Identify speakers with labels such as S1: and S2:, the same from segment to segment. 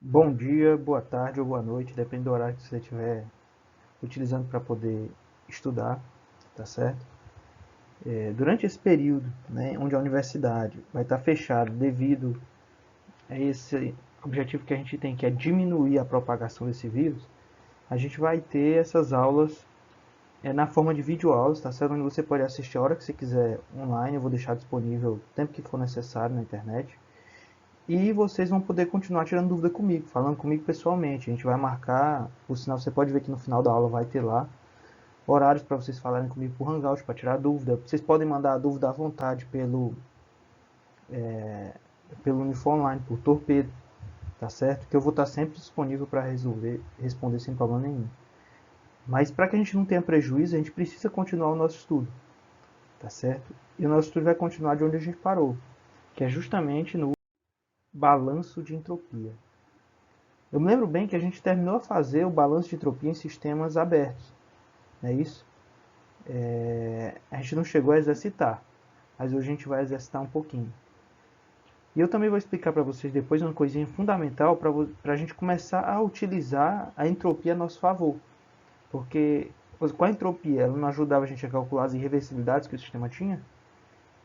S1: Bom dia, boa tarde ou boa noite, depende do horário que você estiver utilizando para poder estudar, tá certo? Durante esse período, né, onde a universidade vai estar fechada devido a esse objetivo que a gente tem, que é diminuir a propagação desse vírus, a gente vai ter essas aulas na forma de videoaulas, tá certo? Onde você pode assistir a hora que você quiser online, eu vou deixar disponível o tempo que for necessário na internet. E vocês vão poder continuar tirando dúvida comigo, falando comigo pessoalmente. A gente vai marcar, por sinal, você pode ver que no final da aula vai ter lá horários para vocês falarem comigo por Hangout para tirar dúvida. Vocês podem mandar a dúvida à vontade pelo Unifor Online, por Torpedo, tá certo? Que eu vou estar sempre disponível para responder sem problema nenhum. Mas para que a gente não tenha prejuízo, a gente precisa continuar o nosso estudo, tá certo? E o nosso estudo vai continuar de onde a gente parou, que é justamente no balanço de entropia. Eu me lembro bem que a gente terminou a fazer o balanço de entropia em sistemas abertos, não é isso? A gente não chegou a exercitar, mas hoje a gente vai exercitar um pouquinho. E eu também vou explicar para vocês depois uma coisinha fundamental para a gente começar a utilizar a entropia a nosso favor. Porque com a entropia ela não ajudava a gente a calcular as irreversibilidades que o sistema tinha,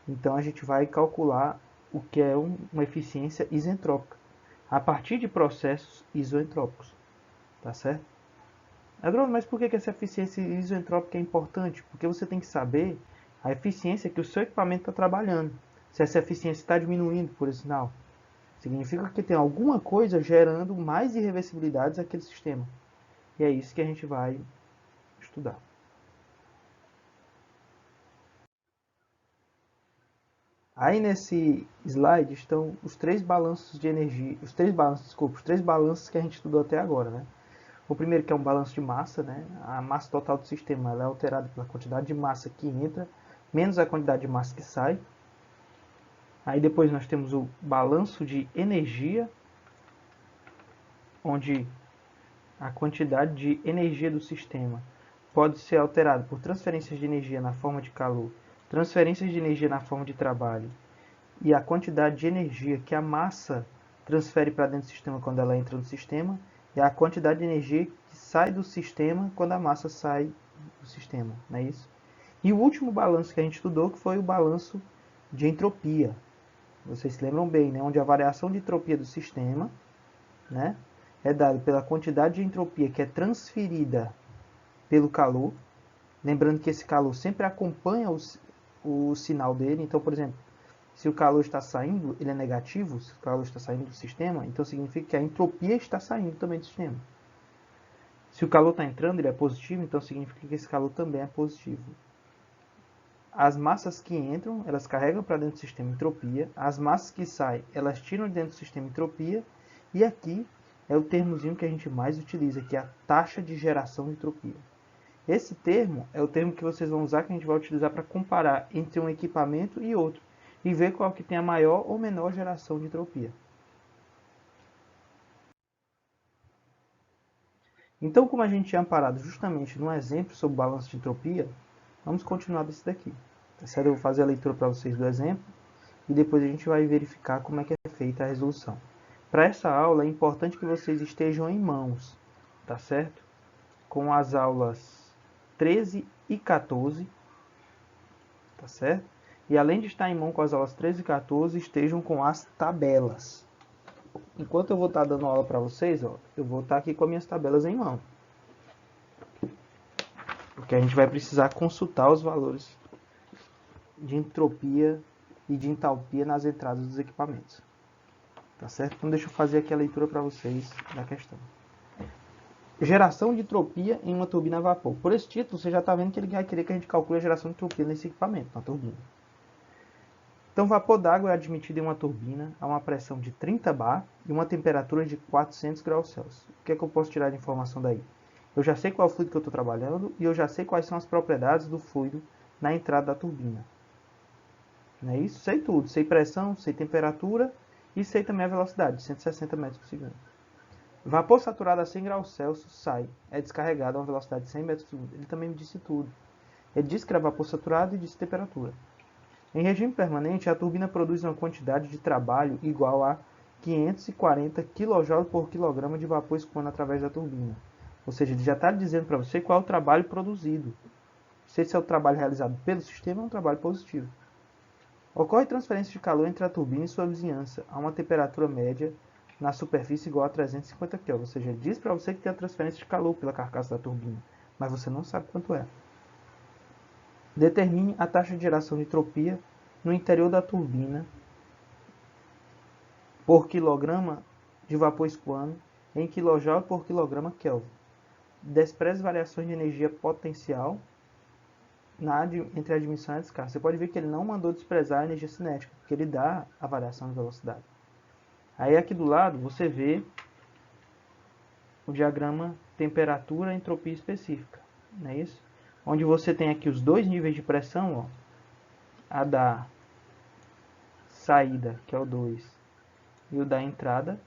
S1: então a gente vai calcular o que é uma eficiência isentrópica, a partir de processos isoentrópicos, tá certo? Agrônomo, mas por que essa eficiência isentrópica é importante? Porque você tem que saber a eficiência que o seu equipamento está trabalhando. Se essa eficiência está diminuindo, por sinal, significa que tem alguma coisa gerando mais irreversibilidades naquele sistema. E é isso que a gente vai estudar. Aí nesse slide estão os três balanços de energia, os três balanços que a gente estudou até agora, né? O primeiro que é um balanço de massa, né? A massa total do sistema ela é alterada pela quantidade de massa que entra menos a quantidade de massa que sai. Aí depois nós temos o balanço de energia, onde a quantidade de energia do sistema pode ser alterada por transferências de energia na forma de calor, transferências de energia na forma de trabalho e a quantidade de energia que a massa transfere para dentro do sistema quando ela entra no sistema e a quantidade de energia que sai do sistema quando a massa sai do sistema, não é isso? E o último balanço que a gente estudou que foi o balanço de entropia. Vocês se lembram bem, né? Onde a variação de entropia do sistema, né, é dada pela quantidade de entropia que é transferida pelo calor. Lembrando que esse calor sempre acompanha o sinal dele. Então, por exemplo, se o calor está saindo, ele é negativo, se o calor está saindo do sistema, então significa que a entropia está saindo também do sistema. Se o calor está entrando, ele é positivo, então significa que esse calor também é positivo. As massas que entram, elas carregam para dentro do sistema entropia. As massas que saem, elas tiram de dentro do sistema entropia. E aqui é o termozinho que a gente mais utiliza, que é a taxa de geração de entropia. Esse termo é o termo que vocês vão usar, que a gente vai utilizar para comparar entre um equipamento e outro. E ver qual que tem a maior ou menor geração de entropia. Então, como a gente tinha parado justamente num exemplo sobre balanço de entropia, vamos continuar desse daqui. Tá certo? Eu vou fazer a leitura para vocês do exemplo e depois a gente vai verificar como é que é feita a resolução. Para essa aula é importante que vocês estejam em mãos, tá certo? Com as aulas 13 e 14, tá certo? E além de estar em mão com as aulas 13 e 14, estejam com as tabelas. Enquanto eu vou estar dando aula para vocês, ó, eu vou estar aqui com as minhas tabelas em mão. Porque a gente vai precisar consultar os valores de entropia e de entalpia nas entradas dos equipamentos. Tá certo? Então deixa eu fazer aqui a leitura para vocês da questão. Geração de entropia em uma turbina a vapor. Por esse título, você já está vendo que ele vai querer que a gente calcule a geração de entropia nesse equipamento, na turbina. Então, vapor d'água é admitido em uma turbina a uma pressão de 30 bar e uma temperatura de 400 graus Celsius. O que é que eu posso tirar de informação daí? Eu já sei qual é o fluido que eu estou trabalhando e eu já sei quais são as propriedades do fluido na entrada da turbina. Não é isso? Sei tudo. Sei pressão, sei temperatura e sei também a velocidade, 160 metros por segundo. Vapor saturado a 100 graus Celsius sai, é descarregado a uma velocidade de 100 metros por segundo. Ele também me disse tudo. Ele disse que era vapor saturado e disse temperatura. Em regime permanente, a turbina produz uma quantidade de trabalho igual a 540 kJ por quilograma de vapor escoando através da turbina. Ou seja, ele já está dizendo para você qual é o trabalho produzido. Se esse é o trabalho realizado pelo sistema, é um trabalho positivo. Ocorre transferência de calor entre a turbina e sua vizinhança a uma temperatura média na superfície igual a 350 Kelvin. Ou seja, ele diz para você que tem a transferência de calor pela carcaça da turbina, mas você não sabe quanto é. Determine a taxa de geração de entropia no interior da turbina por quilograma de vapor escoando em kJ por quilograma Kelvin. Despreze variações de energia potencial entre a admissão e a descarga. Você pode ver que ele não mandou desprezar a energia cinética, porque ele dá a variação de velocidade. Aí aqui do lado você vê o diagrama temperatura e entropia específica, não é isso? Onde você tem aqui os dois níveis de pressão, ó, a da saída, que é o 2, e o da entrada,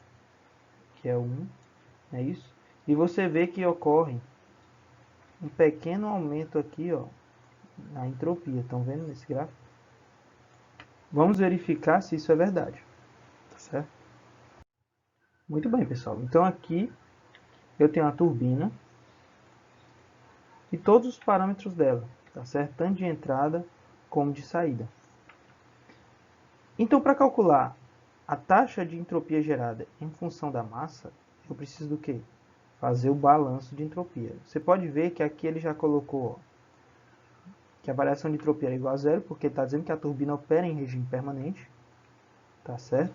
S1: que é o 1, não é isso? E você vê que ocorre um pequeno aumento aqui, ó, na entropia. Estão vendo nesse gráfico? Vamos verificar se isso é verdade. Tá certo? Muito bem, pessoal. Então aqui eu tenho a turbina e todos os parâmetros dela, tá certo? Tanto de entrada como de saída. Então, para calcular a taxa de entropia gerada em função da massa, eu preciso do quê? Fazer o balanço de entropia. Você pode ver que aqui ele já colocou, ó, que a variação de entropia é igual a zero, porque está dizendo que a turbina opera em regime permanente, tá certo?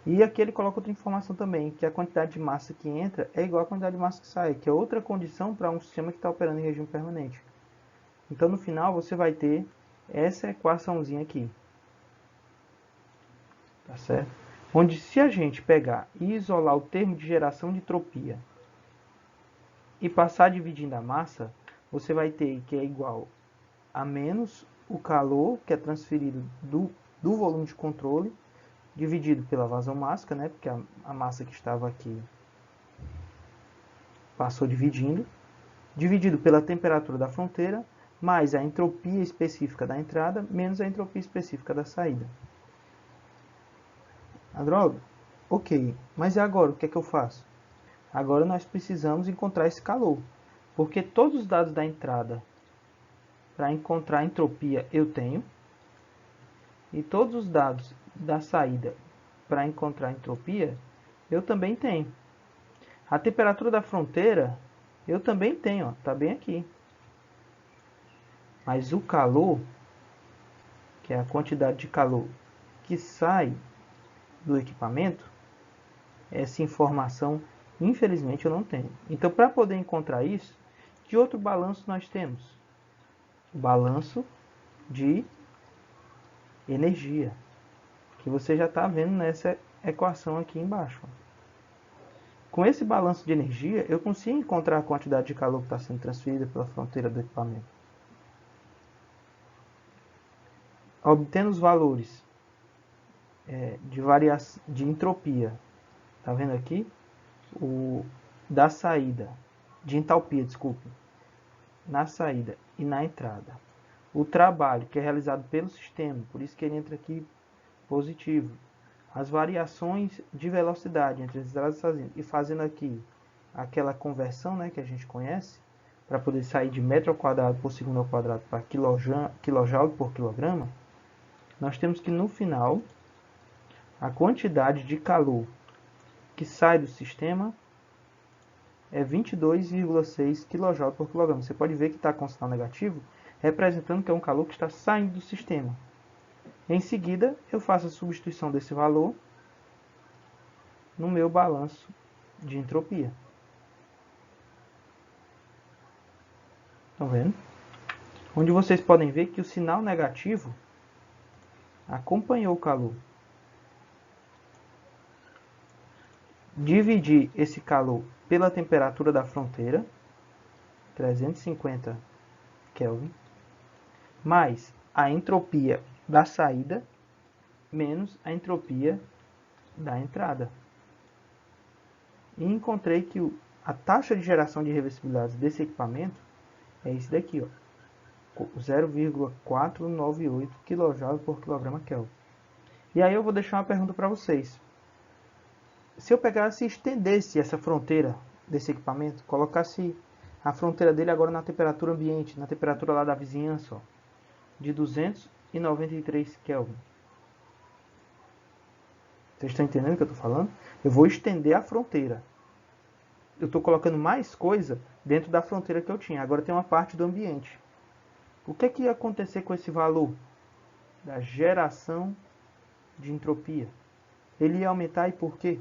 S1: E aqui ele coloca outra informação também, que a quantidade de massa que entra é igual à quantidade de massa que sai, que é outra condição para um sistema que está operando em regime permanente. Então, no final, você vai ter essa equaçãozinha aqui, tá certo? Onde, se a gente pegar e isolar o termo de geração de entropia e passar dividindo a massa, você vai ter que é igual a menos o calor que é transferido do volume de controle, dividido pela vazão mássica, né? Porque a massa que estava aqui passou dividindo, dividido pela temperatura da fronteira, mais a entropia específica da entrada, menos a entropia específica da saída. Andrógeno? Ok, mas e agora o que é que eu faço? Agora nós precisamos encontrar esse calor, porque todos os dados da entrada para encontrar a entropia eu tenho, e todos os dados da saída para encontrar a entropia eu também tenho. A temperatura da fronteira eu também tenho, está bem aqui. Mas o calor, que é a quantidade de calor que sai do equipamento, essa informação, infelizmente, eu não tenho. Então, para poder encontrar isso, que outro balanço nós temos? O balanço de energia, que você já está vendo nessa equação aqui embaixo. Com esse balanço de energia, eu consigo encontrar a quantidade de calor que está sendo transferida pela fronteira do equipamento. Obtendo os valores de entropia, tá vendo aqui? Da saída, de entalpia, desculpe, na saída e na entrada. O trabalho que é realizado pelo sistema, por isso que ele entra aqui positivo. As variações de velocidade entre as entradas e saídas, e fazendo aqui aquela conversão, né, que a gente conhece, para poder sair de metro ao quadrado por segundo ao quadrado para quilojoule por quilograma, nós temos que no final a quantidade de calor que sai do sistema é 22,6 kJ por quilograma. Você pode ver que está com sinal negativo, representando que é um calor que está saindo do sistema. Em seguida, eu faço a substituição desse valor no meu balanço de entropia. Estão vendo? Onde vocês podem ver que o sinal negativo acompanhou o calor. Dividir esse calor pela temperatura da fronteira, 350 Kelvin, mais a entropia da saída, menos a entropia da entrada. E encontrei que a taxa de geração de reversibilidade desse equipamento é esse daqui, ó, 0,498 kJ por quilograma Kelvin. E aí eu vou deixar uma pergunta para vocês. Se eu pegasse e estendesse essa fronteira desse equipamento, colocasse a fronteira dele agora na temperatura ambiente, na temperatura lá da vizinhança, ó, de 293 Kelvin. Vocês estão entendendo o que eu estou falando? Eu vou estender a fronteira. Eu estou colocando mais coisa dentro da fronteira que eu tinha. Agora tem uma parte do ambiente. O que ia acontecer com esse valor da geração de entropia? Ele ia aumentar e por quê?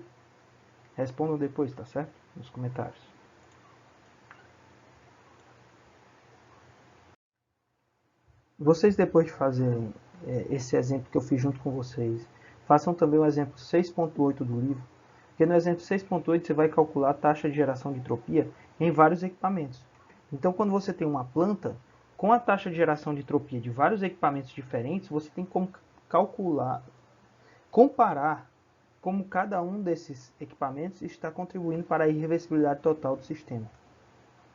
S1: Respondam depois, tá certo? Nos comentários. Vocês, depois de fazerem esse exemplo que eu fiz junto com vocês, façam também o exemplo 6.8 do livro, porque no exemplo 6.8 você vai calcular a taxa de geração de entropia em vários equipamentos. Então, quando você tem uma planta, com a taxa de geração de entropia de vários equipamentos diferentes, você tem como calcular, comparar como cada um desses equipamentos está contribuindo para a irreversibilidade total do sistema.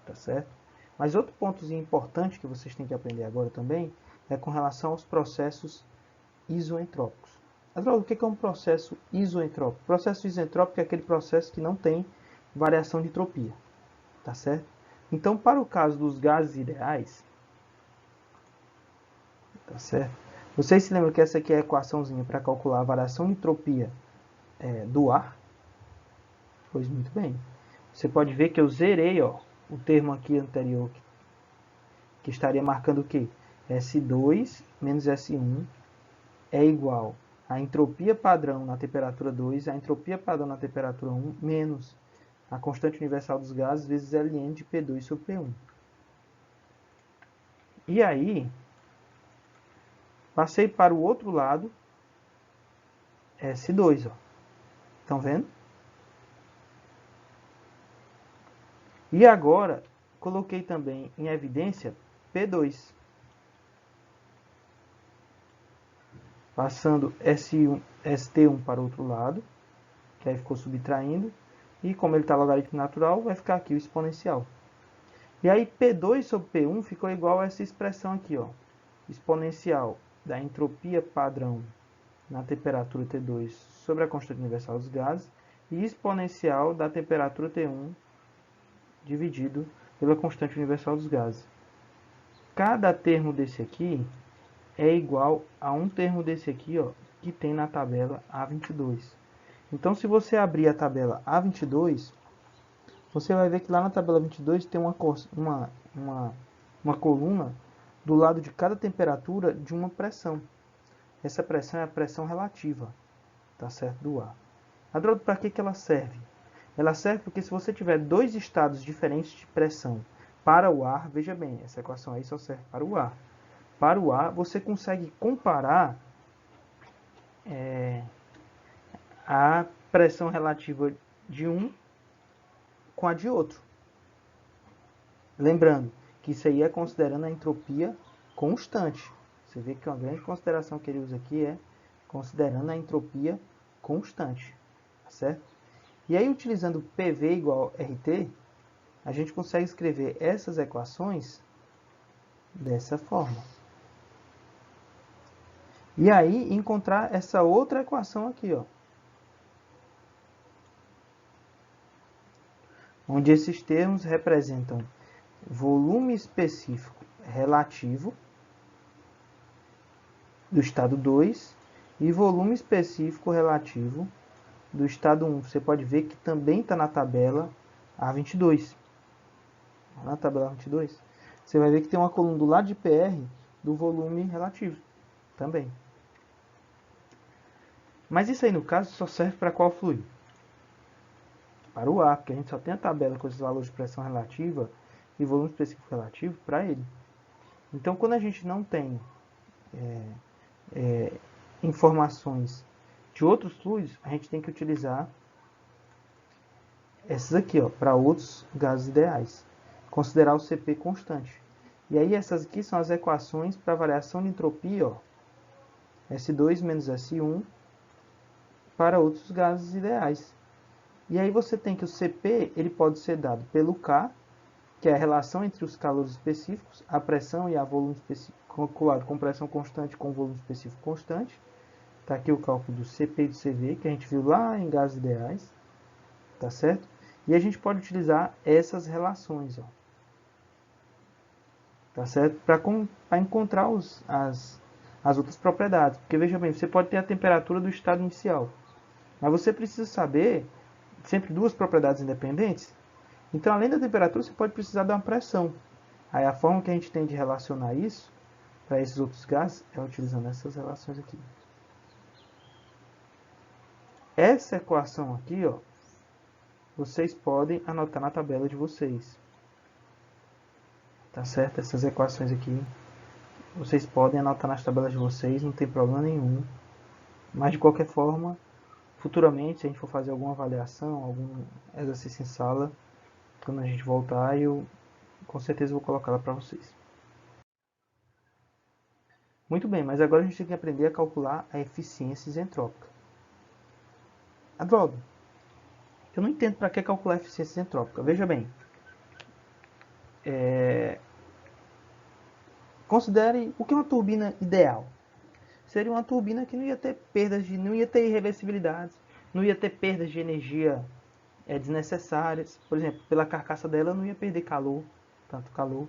S1: Tá certo? Mas outro ponto importante que vocês têm que aprender agora também é com relação aos processos isoentrópicos. O que é um processo isoentrópico? O processo isentrópico é aquele processo que não tem variação de entropia. Tá certo? Então, para o caso dos gases ideais, tá certo? Vocês se lembram que essa aqui é a equaçãozinha para calcular a variação de entropia do ar? Pois muito bem. Você pode ver que eu zerei o termo aqui anterior, que estaria marcando o quê? S2 menos S1 é igual a entropia padrão na temperatura 2, a entropia padrão na temperatura 1, menos a constante universal dos gases vezes Ln de P2 sobre P1. E aí, passei para o outro lado, S2. Estão vendo? E agora, coloquei também em evidência P2. Passando S1, ST1 para o outro lado, que aí ficou subtraindo. E como ele está logaritmo natural, vai ficar aqui o exponencial. E aí P2 sobre P1 ficou igual a essa expressão aqui, ó. Exponencial da entropia padrão na temperatura T2 sobre a constante universal dos gases e exponencial da temperatura T1 dividido pela constante universal dos gases. Cada termo desse aqui é igual a um termo desse aqui, ó, que tem na tabela A22. Então, se você abrir a tabela A22, você vai ver que lá na tabela 22 tem uma coluna do lado de cada temperatura de uma pressão. Essa pressão é a pressão relativa, tá certo, do ar. Para que ela serve? Ela serve porque se você tiver dois estados diferentes de pressão para o ar, veja bem, essa equação aí só serve para o ar. Para o ar, você consegue comparar a pressão relativa de um com a de outro. Lembrando que isso aí é considerando a entropia constante. Você vê que uma grande consideração que ele usa aqui é considerando a entropia constante. Tá certo? E aí, utilizando PV igual RT, a gente consegue escrever essas equações dessa forma. E aí, encontrar essa outra equação aqui, ó, onde esses termos representam volume específico relativo do estado 2 e volume específico relativo do estado 1. Você pode ver que também está na tabela A22. Na tabela A22, você vai ver que tem uma coluna do lado de PR do volume relativo também. Mas isso aí, no caso, só serve para qual fluido? Para o ar, porque a gente só tem a tabela com esses valores de pressão relativa e volume específico relativo para ele. Então, quando a gente não tem informações de outros fluidos, a gente tem que utilizar essas aqui, para outros gases ideais. Considerar o CP constante. E aí essas aqui são as equações para a variação de entropia, S2 menos S1, para outros gases ideais. E aí você tem que o CP ele pode ser dado pelo K, que é a relação entre os calores específicos, a pressão e a volume específico, calculado com pressão constante com volume específico constante. Está aqui o cálculo do CP e do CV, que a gente viu lá em gases ideais. tá certo? E a gente pode utilizar essas relações, ó, tá certo? Para encontrar as outras propriedades. Porque veja bem, você pode ter a temperatura do estado inicial, mas você precisa saber sempre duas propriedades independentes. Então, além da temperatura, você pode precisar de uma pressão. Aí a forma que a gente tem de relacionar isso para esses outros gases é utilizando essas relações aqui. Essa equação aqui, ó, vocês podem anotar na tabela de vocês. Tá certo? Essas equações aqui, vocês podem anotar nas tabelas de vocês, não tem problema nenhum. Mas de qualquer forma, futuramente, se a gente for fazer alguma avaliação, algum exercício em sala, quando a gente voltar, eu com certeza vou colocá-la para vocês. Muito bem, mas agora a gente tem que aprender a calcular a eficiência isentrópica. Advaldo, eu não entendo para que calcular a eficiência isentrópica. Veja bem, considere o que é uma turbina ideal. Seria uma turbina que não ia ter perdas, não ia ter irreversibilidades, não ia ter perdas de energia desnecessárias. Por exemplo, pela carcaça dela não ia perder calor, tanto calor.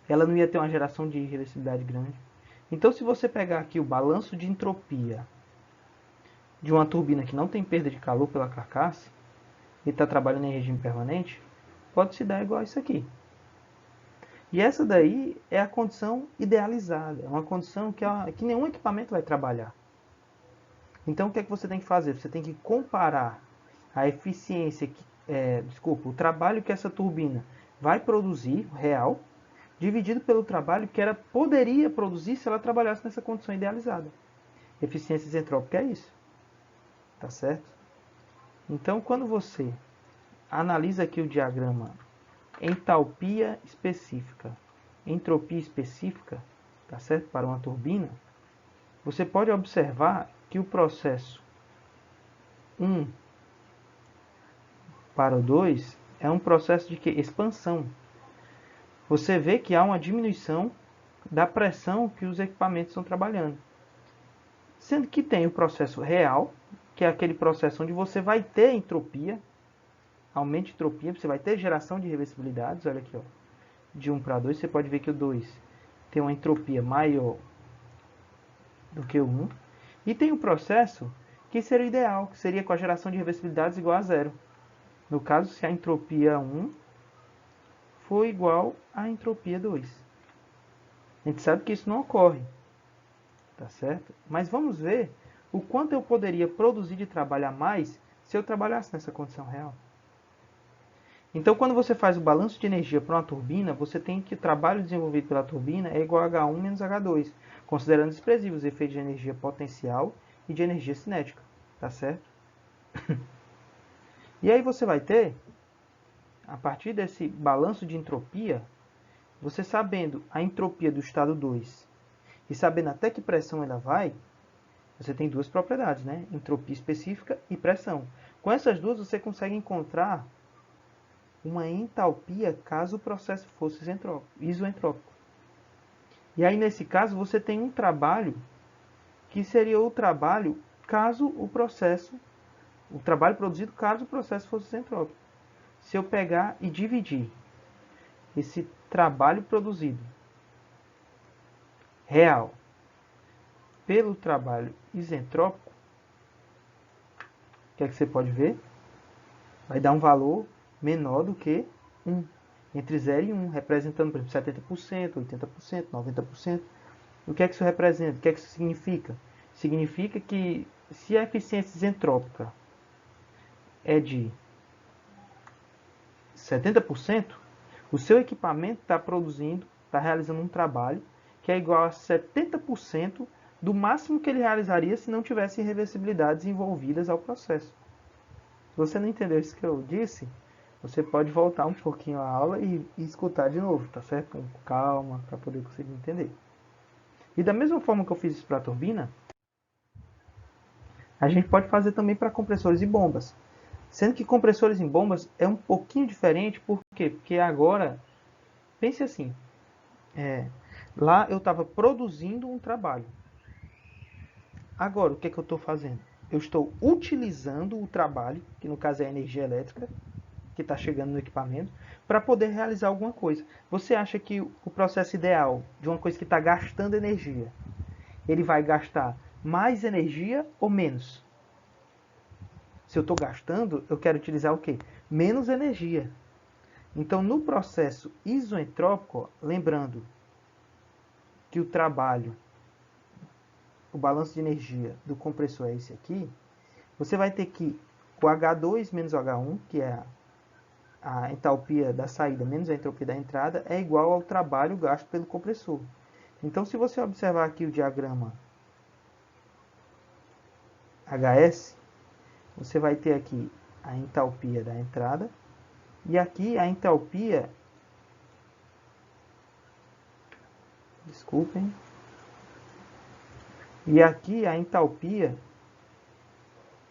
S1: Ela não ia ter uma geração de irreversibilidade grande. Então, se você pegar aqui o balanço de entropia de uma turbina que não tem perda de calor pela carcaça e está trabalhando em regime permanente, pode se dar igual a isso aqui. E essa daí é a condição idealizada, é uma condição que nenhum equipamento vai trabalhar. Então, o que é que você tem que fazer? Você tem que comparar a eficiência, o trabalho que essa turbina vai produzir, real, dividido pelo trabalho que ela poderia produzir se ela trabalhasse nessa condição idealizada. Eficiência isentrópica é isso. Tá certo? Então, quando você analisa aqui o diagrama entalpia específica, entropia específica, tá certo? Para uma turbina, você pode observar que o processo 1 para o 2 é um processo de que? Expansão. Você vê que há uma diminuição da pressão que os equipamentos estão trabalhando. Sendo que tem o processo real, que é aquele processo onde você vai ter entropia, aumento de entropia, você vai ter geração de reversibilidades. Olha aqui, ó, de 1 para 2, você pode ver que o 2 tem uma entropia maior do que o 1. E tem o processo que seria o ideal, que seria com a geração de reversibilidades igual a zero. No caso, se a entropia 1 for igual à entropia 2. A gente sabe que isso não ocorre, tá certo? Mas vamos ver o quanto eu poderia produzir de trabalho a mais se eu trabalhasse nessa condição real. Então, quando você faz o balanço de energia para uma turbina, você tem que o trabalho desenvolvido pela turbina é igual a H1 menos H2, considerando desprezíveis os efeitos de energia potencial e de energia cinética, tá certo? E aí você vai ter, a partir desse balanço de entropia, você sabendo a entropia do estado 2 e sabendo até que pressão ela vai, você tem duas propriedades, né? Entropia específica e pressão. Com essas duas, você consegue encontrar uma entalpia caso o processo fosse isoentrópico. E aí, nesse caso, você tem um trabalho que seria o trabalho caso o trabalho produzido caso o processo fosse isentrópico. Se eu pegar e dividir esse trabalho produzido real pelo trabalho isentrópico, o que é que você pode ver? Vai dar um valor menor do que 1. Entre 0 e 1, representando, por exemplo, 70%, 80%, 90%. O que é que isso representa? O que é que isso significa? Significa que se a eficiência isentrópica é de 70%, o seu equipamento está produzindo, está realizando um trabalho que é igual a 70% do máximo que ele realizaria se não tivesse irreversibilidades envolvidas ao processo. Se você não entendeu isso que eu disse, você pode voltar um pouquinho à aula e escutar de novo, tá certo? Com calma, para poder conseguir entender. E da mesma forma que eu fiz isso para a turbina, a gente pode fazer também para compressores e bombas. Sendo que compressores em bombas é um pouquinho diferente, por quê? Porque agora, pense assim, lá eu estava produzindo um trabalho. Agora, o que é que eu estou fazendo? eu estou utilizando o trabalho, que no caso é a energia elétrica, que está chegando no equipamento, para poder realizar alguma coisa. Você acha que o processo ideal de uma coisa que está gastando energia, ele vai gastar mais energia ou menos? Se eu estou gastando, eu quero utilizar o quê? Menos energia. Então, no processo isoentrópico, lembrando que o trabalho, o balanço de energia do compressor é esse aqui, você vai ter que o H2 menos o H1, que é a entalpia da saída menos a entropia da entrada, é igual ao trabalho gasto pelo compressor. Então, se você observar aqui o diagrama HS, você vai ter aqui a entalpia da entrada e aqui a entalpia, desculpem, e aqui a entalpia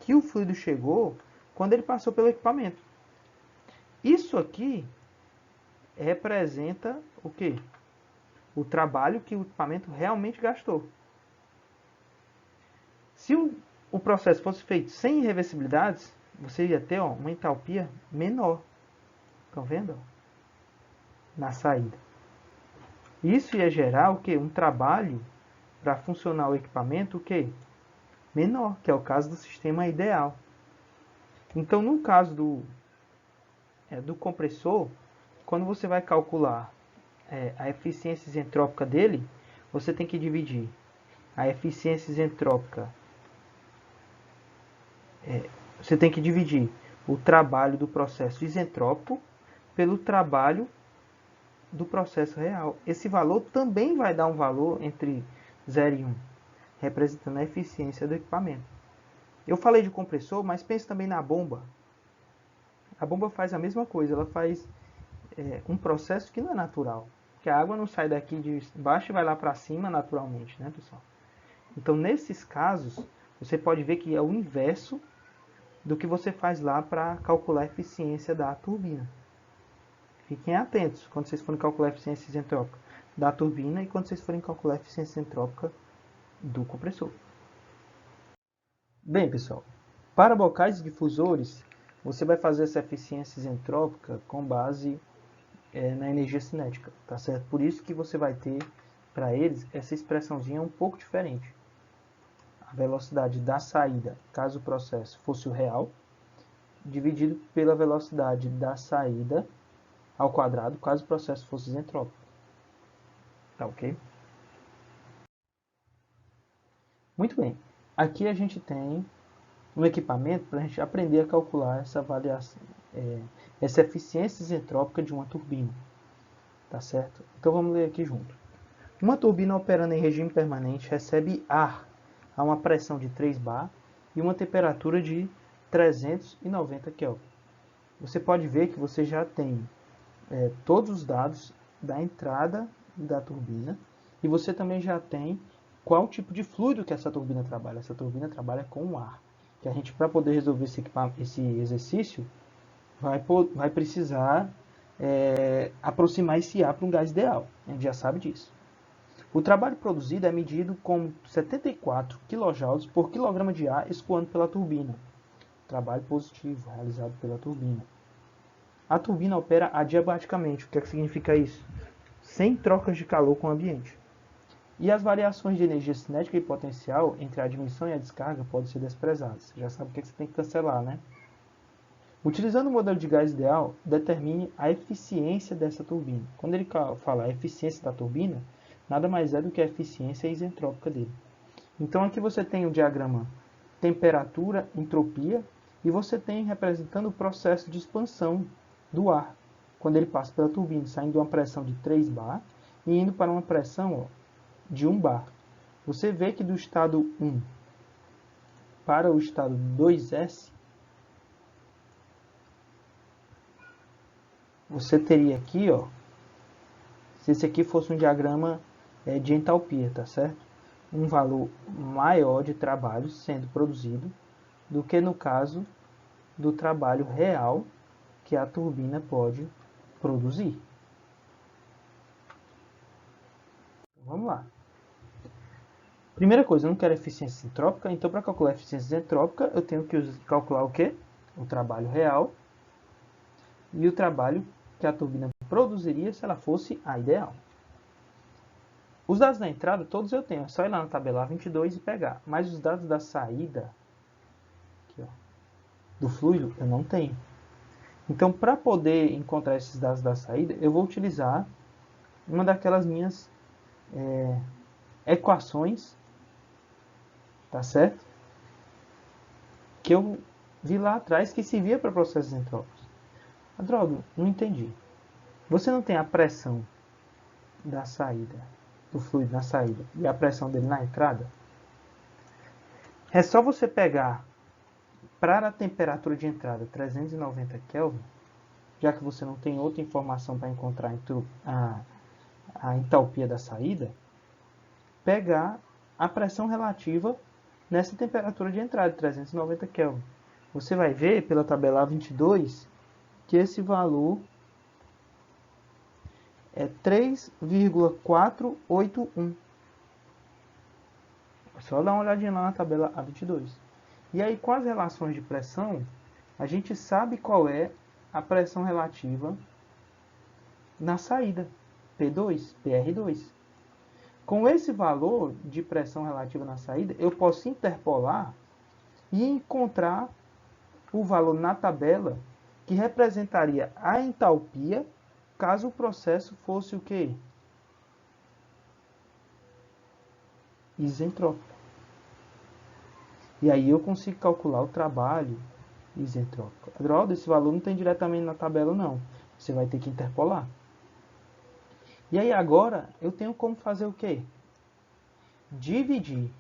S1: que o fluido chegou quando ele passou pelo equipamento. Isso aqui representa o quê? O trabalho que o equipamento realmente gastou. Se o processo fosse feito sem irreversibilidades, você ia ter uma entalpia menor. Estão vendo? Na saída. Isso ia gerar o quê? Um trabalho para funcionar o equipamento o quê? Menor, que é o caso do sistema ideal. Então, no caso do compressor, quando você vai calcular a eficiência isentrópica dele, você tem que dividir a eficiência isentrópica. Você tem que dividir o trabalho do processo isentrópico pelo trabalho do processo real. Esse valor também vai dar um valor entre 0 e 1, representando a eficiência do equipamento. Eu falei de compressor, mas pense também na bomba. A bomba faz a mesma coisa, ela faz um processo que não é natural. Porque a água não sai daqui de baixo e vai lá para cima naturalmente, né, pessoal? Então, nesses casos, você pode ver que é o inverso do que você faz lá para calcular a eficiência da turbina. Fiquem atentos quando vocês forem calcular a eficiência isentrópica da turbina e quando vocês forem calcular a eficiência isentrópica do compressor. Bem, pessoal, para bocais difusores, você vai fazer essa eficiência isentrópica com base na energia cinética, tá certo? Por isso que você vai ter, para eles, essa expressãozinha um pouco diferente. A velocidade da saída, caso o processo fosse o real, dividido pela velocidade da saída ao quadrado, caso o processo fosse isentrópico. Tá ok? Muito bem. Aqui a gente tem um equipamento para a gente aprender a calcular essa variação, essa eficiência isentrópica de uma turbina. Tá certo? Então vamos ler aqui junto. Uma turbina operando em regime permanente recebe ar a uma pressão de 3 bar e uma temperatura de 390 Kelvin. Você pode ver que você já tem todos os dados da entrada da turbina e você também já tem qual tipo de fluido que essa turbina trabalha. Essa turbina trabalha com ar. Que a gente, para poder resolver esse exercício, vai precisar aproximar esse ar para um gás ideal. A gente já sabe disso. O trabalho produzido é medido como 74 kJ por quilograma de ar escoando pela turbina. Trabalho positivo realizado pela turbina. A turbina opera adiabaticamente. O que significa isso? Sem trocas de calor com o ambiente. E as variações de energia cinética e potencial entre a admissão e a descarga podem ser desprezadas. Você já sabe o que você tem que cancelar, né? Utilizando o modelo de gás ideal, determine a eficiência dessa turbina. Quando ele fala a eficiência da turbina, nada mais é do que a eficiência isentrópica dele. Então aqui você tem o diagrama temperatura, entropia, e você tem representando o processo de expansão do ar, quando ele passa pela turbina, saindo de uma pressão de 3 bar e indo para uma pressão de 1 bar. Você vê que do estado 1 para o estado 2S, você teria aqui, se esse aqui fosse um diagrama de entalpia, tá certo? Um valor maior de trabalho sendo produzido do que no caso do trabalho real que a turbina pode produzir. Vamos lá. Primeira coisa, eu não quero eficiência isentrópica, então para calcular a eficiência isentrópica, eu tenho que calcular o quê? O trabalho real e o trabalho que a turbina produziria se ela fosse a ideal. Os dados da entrada, todos eu tenho, é só ir lá na tabela A22 e pegar. Mas os dados da saída, aqui, ó, do fluido, eu não tenho. Então, para poder encontrar esses dados da saída, eu vou utilizar uma daquelas minhas equações, tá certo? Que eu vi lá atrás que servia para processos entrópicos. Adroaldo, não entendi. Você não tem a pressão da saída, do fluido na saída, e a pressão dele na entrada? É só você pegar para a temperatura de entrada 390 Kelvin, já que você não tem outra informação para encontrar a entalpia da saída, pegar a pressão relativa nessa temperatura de entrada, 390 Kelvin. Você vai ver pela tabela A22 que esse valor é 3,481. É só dar uma olhadinha lá na tabela A22. E aí, com as relações de pressão, a gente sabe qual é a pressão relativa na saída, P2, PR2. Com esse valor de pressão relativa na saída, eu posso interpolar e encontrar o valor na tabela que representaria a entalpia caso o processo fosse o quê? Isentrópico. E aí eu consigo calcular o trabalho isentrópico. Adroaldo, esse valor não tem diretamente na tabela, não. Você vai ter que interpolar. E aí agora eu tenho como fazer o quê? Dividir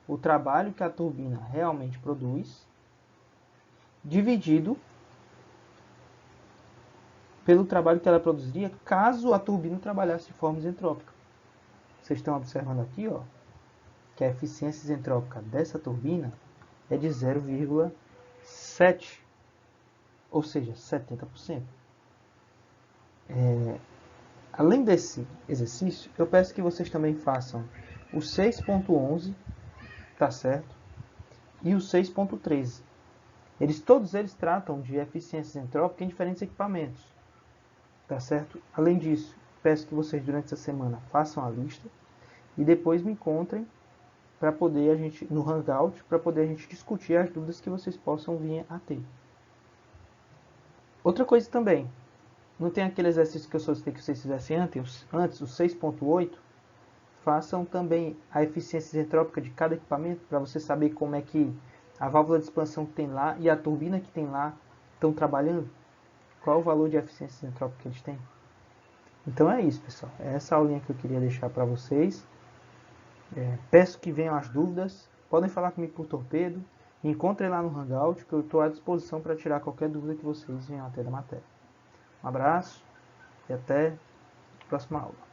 S1: o trabalho que a turbina realmente produz, dividido pelo trabalho que ela produziria caso a turbina trabalhasse de forma isentrópica. Vocês estão observando aqui, ó, que a eficiência isentrópica dessa turbina é de 0,7, ou seja, 70%. Além desse exercício, eu peço que vocês também façam o 6.11, tá certo? E o 6.13. Todos eles tratam de eficiência isentrópica em diferentes equipamentos, tá certo? Além disso, peço que vocês durante essa semana façam a lista e depois me encontrem para poder no Hangout, para poder a gente discutir as dúvidas que vocês possam vir a ter. Outra coisa também, não tem aquele exercício que eu solicitei que vocês fizessem antes o 6.8? Façam também a eficiência isentrópica de cada equipamento, para você saber como é que a válvula de expansão que tem lá e a turbina que tem lá estão trabalhando. Qual o valor de eficiência isentrópica que eles têm? Então é isso, pessoal. É essa aulinha que eu queria deixar para vocês. Peço que venham as dúvidas. Podem falar comigo por torpedo. Me encontrem lá no Hangout, que eu estou à disposição para tirar qualquer dúvida que vocês venham a ter da matéria. Um abraço e até a próxima aula.